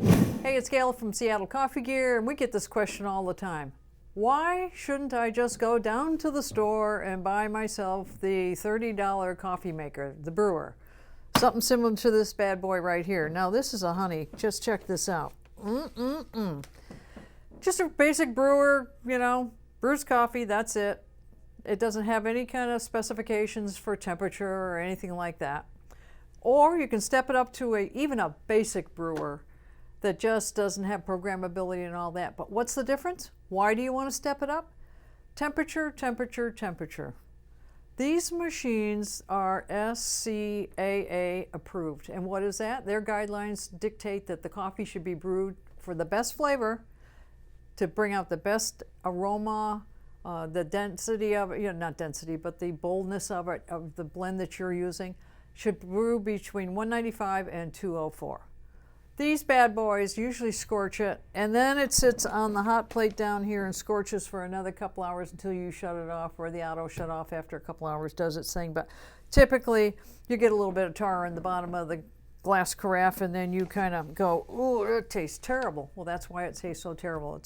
Hey, it's Gail from Seattle Coffee Gear, and we get this question all the time. Why shouldn't I just go down to the store and buy myself the $30 coffee maker, the Brewer? Something similar to this bad boy right here. Now, this is a honey. Just check this out. Just a basic brewer, brews coffee, that's it. It doesn't have any kind of specifications for temperature or anything like that. Or you can step it up to even a basic brewer that just doesn't have programmability and all that. But what's the difference? Why do you want to step it up? Temperature, temperature, temperature. These machines are SCAA approved. And what is that? Their guidelines dictate that the coffee should be brewed for the best flavor, to bring out the best aroma, the density of it, not density, but the boldness of it, of the blend that you're using, should brew between 195 and 204. These bad boys usually scorch it, and then it sits on the hot plate down here and scorches for another couple hours until you shut it off, or the auto shut off after a couple hours does its thing. But typically, you get a little bit of tar in the bottom of the glass carafe, and then you kind of go, "Ooh, it tastes terrible." Well, that's why it tastes so terrible.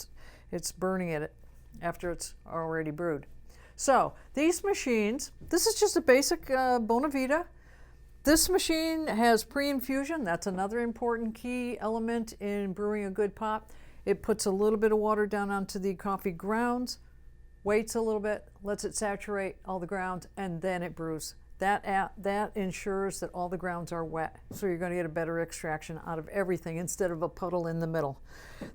It's burning it after it's already brewed. So these machines, this is just a basic Bonavita. This machine has pre-infusion. That's another important key element in brewing a good pop. It puts a little bit of water down onto the coffee grounds, waits a little bit, lets it saturate all the grounds, and then it brews. That ensures that all the grounds are wet, so you're going to get a better extraction out of everything instead of a puddle in the middle.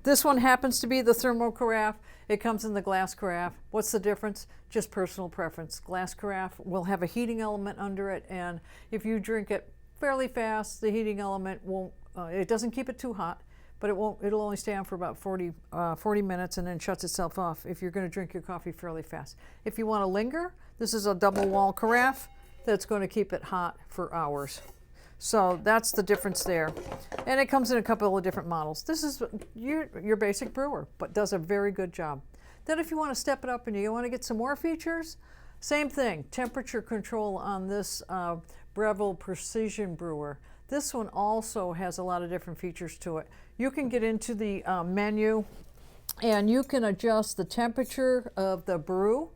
This one happens to be the thermal carafe. It comes in the glass carafe. What's the difference? Just personal preference. Glass carafe will have a heating element under it, and if you drink it fairly fast, the heating element won't, it doesn't keep it too hot, but it'll only stay on for about 40 minutes and then shuts itself off if you're going to drink your coffee fairly fast. If you want to linger, this is a double wall carafe that's going to keep it hot for hours. So that's the difference there. And it comes in a couple of different models. This is your basic brewer, but does a very good job. Then if you want to step it up and you want to get some more features, same thing, temperature control on this Breville Precision brewer. This one also has a lot of different features to it. You can get into the menu and you can adjust the temperature of the brew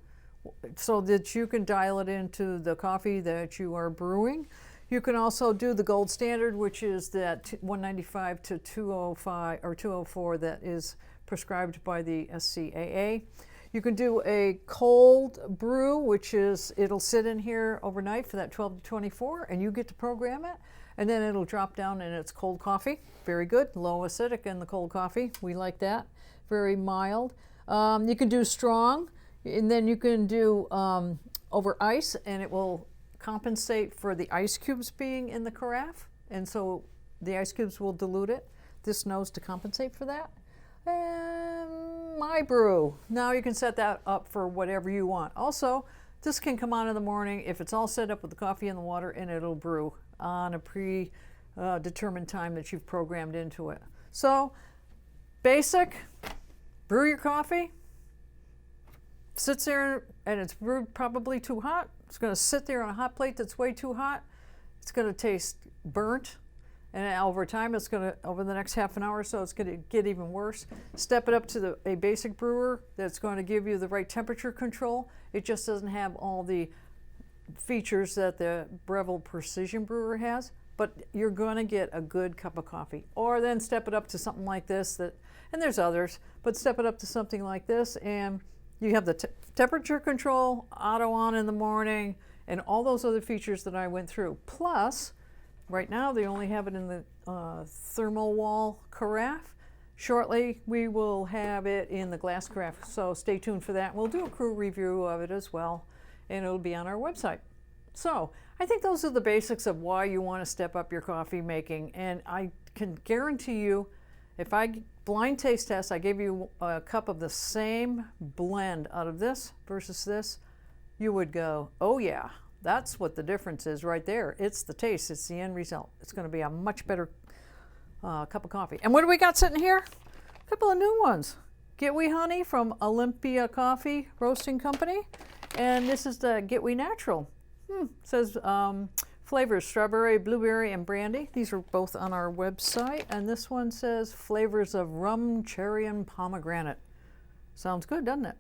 so that you can dial it into the coffee that you are brewing. You can also do the gold standard, which is that 195 to 205 or 204 that is prescribed by the SCAA. You can do a cold brew, which is it'll sit in here overnight for that 12 to 24, and you get to program it, and then it'll drop down and it's cold coffee. Very good, low acidic in the cold coffee. We like that. Very mild. You can do strong. And then you can do over ice, and it will compensate for the ice cubes being in the carafe. And so the ice cubes will dilute it. This knows to compensate for that. And my brew. Now you can set that up for whatever you want. Also, this can come on in the morning if it's all set up with the coffee and the water, and it'll brew on a predetermined time that you've programmed into it. So, basic, brew your coffee. Sits there and it's brewed probably too hot. It's going to sit there on a hot plate that's way too hot. It's going to taste burnt, and over time it's going to, over the next half an hour or so, it's going to get even worse. Step it up to a basic brewer that's going to give you the right temperature control. It just doesn't have all the features that the Breville Precision brewer has, but you're going to get a good cup of coffee. Or then step it up to something like this, and there's others, but step it up to something like this, and you have the temperature control, auto on in the morning, and all those other features that I went through. Plus, right now they only have it in the thermal wall carafe. Shortly, we will have it in the glass carafe, so stay tuned for that. We'll do a crew review of it as well, and it'll be on our website. So I think those are the basics of why you want to step up your coffee making, and I can guarantee you, if I blind taste test, I gave you a cup of the same blend out of this versus this, you would go, oh yeah, that's what the difference is right there. It's the taste, it's the end result. It's going to be a much better cup of coffee. And what do we got sitting here? A couple of new ones. Get We Honey from Olympia Coffee Roasting Company. And this is the Get We Natural. It says Flavors, strawberry, blueberry, and brandy. These are both on our website. And this one says flavors of rum, cherry, and pomegranate. Sounds good, doesn't it?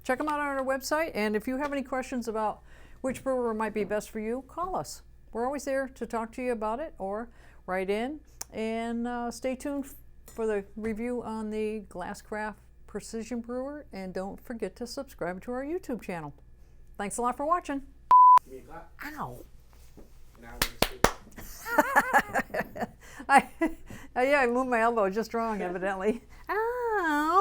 Check them out on our website. And if you have any questions about which brewer might be best for you, call us. We're always there to talk to you about it, or write in. And stay tuned for the review on the Glasscraft Precision Brewer. And don't forget to subscribe to our YouTube channel. Thanks a lot for watching. Give me a clap. Ow. Now we're gonna see. Yeah, I moved my elbow just wrong, evidently. Ow.